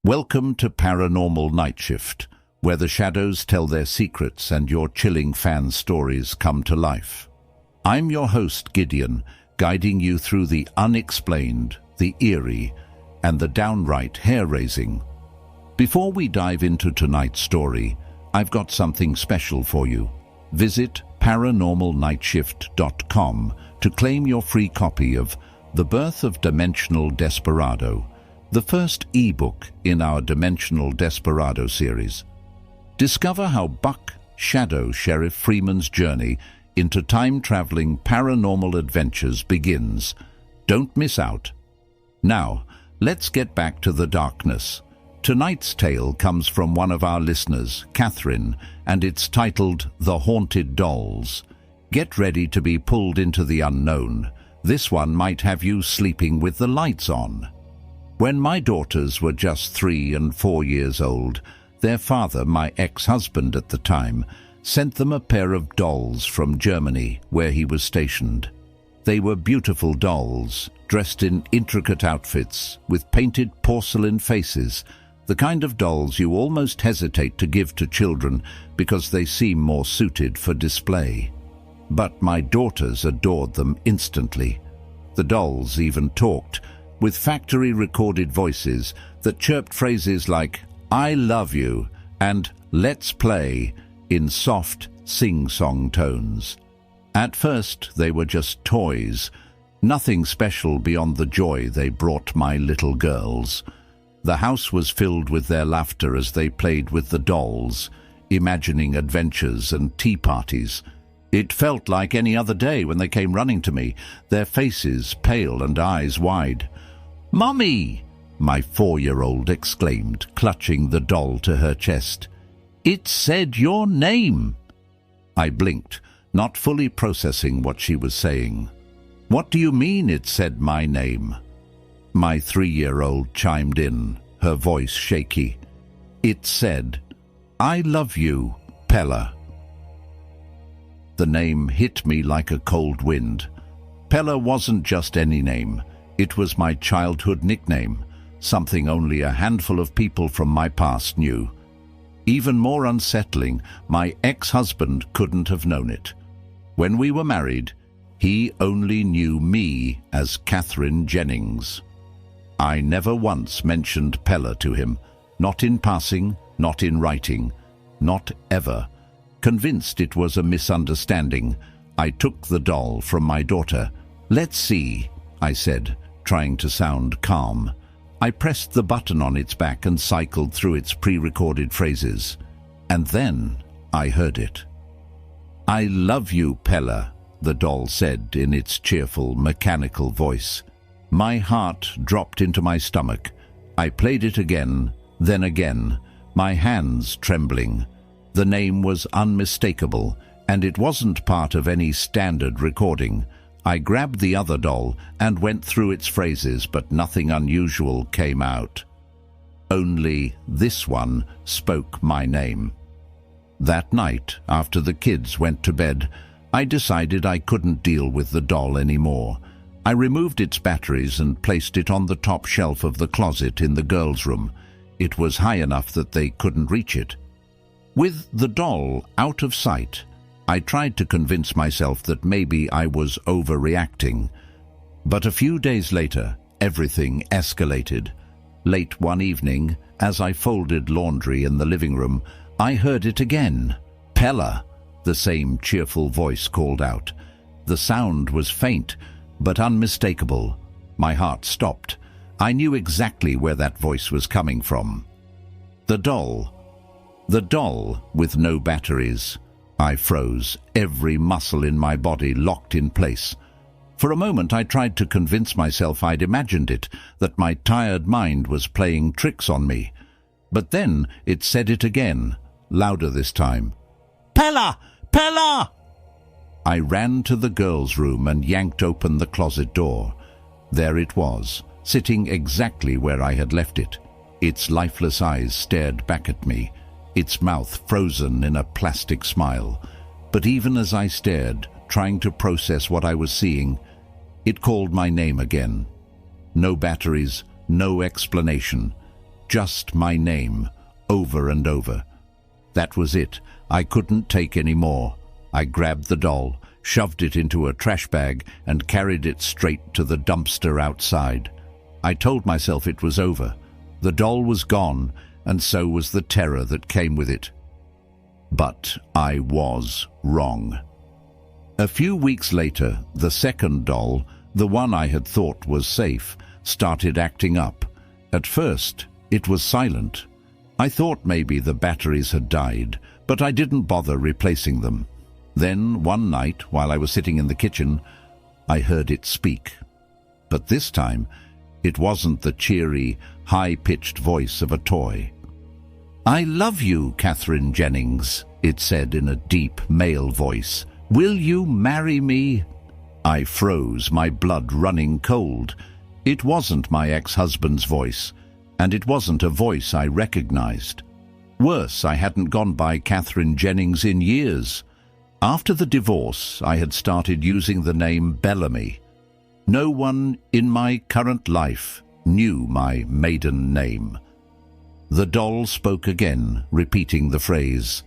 Welcome to Paranormal Nightshift, where the shadows tell their secrets and your chilling fan stories come to life. I'm your host, Gideon, guiding you through the unexplained, the eerie, and the downright hair-raising. Before we dive into tonight's story, I've got something special for you. Visit paranormalnightshift.com to claim your free copy of The Birth of Dimensional Desperado, the first ebook in our Dimensional Desperado series. Discover how Buck Shadow Sheriff Freeman's journey into time-traveling paranormal adventures begins. Don't miss out. Now, let's get back to the darkness. Tonight's tale comes from one of our listeners, Catherine, and it's titled The Haunted Dolls. Get ready to be pulled into the unknown. This one might have you sleeping with the lights on. When my daughters were just 3 and 4 years old, their father, my ex-husband at the time, sent them a pair of dolls from Germany, where he was stationed. They were beautiful dolls, dressed in intricate outfits, with painted porcelain faces, the kind of dolls you almost hesitate to give to children because they seem more suited for display. But my daughters adored them instantly. The dolls even talked, with factory-recorded voices that chirped phrases like, "I love you," and "Let's play," in soft, sing-song tones. At first, they were just toys, nothing special beyond the joy they brought my little girls. The house was filled with their laughter as they played with the dolls, imagining adventures and tea parties. It felt like any other day when they came running to me, their faces pale and eyes wide. "Mummy!" my 4-year-old exclaimed, clutching the doll to her chest. "It said your name!" I blinked, not fully processing what she was saying. "What do you mean it said my name?" My 3-year-old chimed in, her voice shaky. "It said, 'I love you, Pella.'" The name hit me like a cold wind. Pella wasn't just any name. It was my childhood nickname, something only a handful of people from my past knew. Even more unsettling, my ex-husband couldn't have known it. When we were married, he only knew me as Catherine Jennings. I never once mentioned Pella to him, not in passing, not in writing, not ever. Convinced it was a misunderstanding, I took the doll from my daughter. "Let's see," I said, trying to sound calm. I pressed the button on its back and cycled through its pre-recorded phrases. And then I heard it. "I love you, Pella," the doll said in its cheerful, mechanical voice. My heart dropped into my stomach. I played it again, then again, my hands trembling. The name was unmistakable, and it wasn't part of any standard recording. I grabbed the other doll and went through its phrases, but nothing unusual came out. Only this one spoke my name. That night, after the kids went to bed, I decided I couldn't deal with the doll anymore. I removed its batteries and placed it on the top shelf of the closet in the girls' room. It was high enough that they couldn't reach it. With the doll out of sight, I tried to convince myself that maybe I was overreacting. But a few days later, everything escalated. Late one evening, as I folded laundry in the living room, I heard it again. "Pella," the same cheerful voice called out. The sound was faint, but unmistakable. My heart stopped. I knew exactly where that voice was coming from. The doll with no batteries. I froze, every muscle in my body locked in place. For a moment I tried to convince myself I'd imagined it, that my tired mind was playing tricks on me. But then it said it again, louder this time. "Pella! Pella!" I ran to the girls' room and yanked open the closet door. There it was, sitting exactly where I had left it. Its lifeless eyes stared back at me, its mouth frozen in a plastic smile. But even as I stared, trying to process what I was seeing, it called my name again. No batteries, no explanation. just my name, over and over. That was it. I couldn't take any more. I grabbed the doll, shoved it into a trash bag, and carried it straight to the dumpster outside. I told myself it was over. The doll was gone, and so was the terror that came with it. But I was wrong. A few weeks later, the second doll, the one I had thought was safe, started acting up. At first, it was silent. I thought maybe the batteries had died, but I didn't bother replacing them. Then, one night, while I was sitting in the kitchen, I heard it speak. But this time, it wasn't the cheery, high-pitched voice of a toy. "I love you, Catherine Jennings," it said in a deep male voice. "Will you marry me?" I froze, my blood running cold. It wasn't my ex-husband's voice, and it wasn't a voice I recognized. Worse, I hadn't gone by Catherine Jennings in years. After the divorce, I had started using the name Bellamy. No one in my current life knew my maiden name. The doll spoke again, repeating the phrase,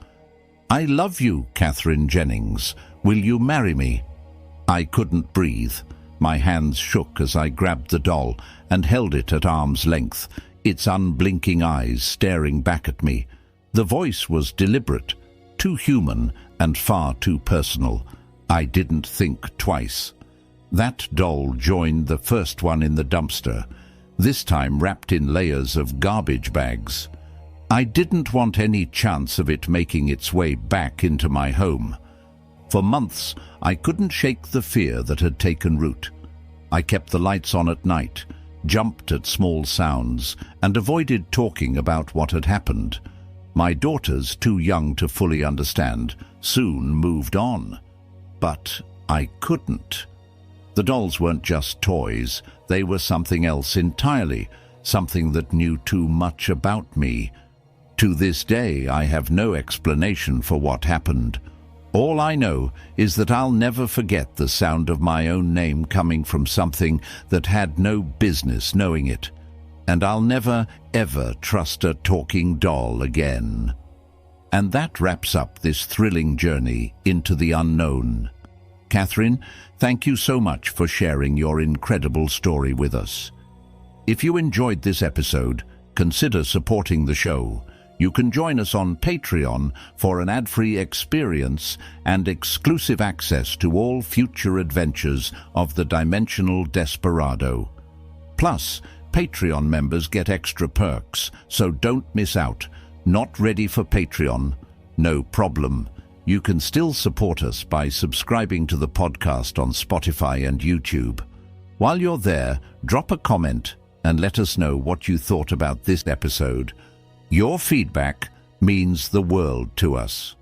"I love you, Catherine Jennings. Will you marry me?" I couldn't breathe. My hands shook as I grabbed the doll and held it at arm's length, its unblinking eyes staring back at me. The voice was deliberate, too human and far too personal. I didn't think twice. That doll joined the first one in the dumpster, this time wrapped in layers of garbage bags. I didn't want any chance of it making its way back into my home. For months, I couldn't shake the fear that had taken root. I kept the lights on at night, jumped at small sounds, and avoided talking about what had happened. My daughters, too young to fully understand, soon moved on. But I couldn't. The dolls weren't just toys. They were something else entirely, something that knew too much about me. To this day, I have no explanation for what happened. All I know is that I'll never forget the sound of my own name coming from something that had no business knowing it. And I'll never, ever trust a talking doll again. And that wraps up this thrilling journey into the unknown. Catherine, thank you so much for sharing your incredible story with us. If you enjoyed this episode, consider supporting the show. You can join us on Patreon for an ad-free experience and exclusive access to all future adventures of the Dimensional Desperado. Plus, Patreon members get extra perks, so don't miss out. Not ready for Patreon? No problem. You can still support us by subscribing to the podcast on Spotify and YouTube. While you're there, drop a comment and let us know what you thought about this episode. Your feedback means the world to us.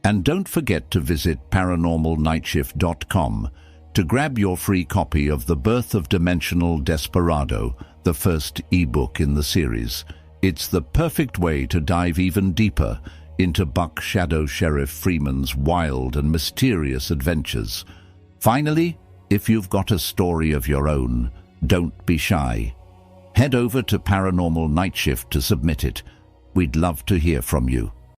And don't forget to visit paranormalnightshift.com to grab your free copy of The Birth of Dimensional Desperado, the first ebook in the series. It's the perfect way to dive even deeper into Buck Shadow Sheriff Freeman's wild and mysterious adventures. Finally, if you've got a story of your own, don't be shy. Head over to Paranormal Nightshift to submit it. We'd love to hear from you.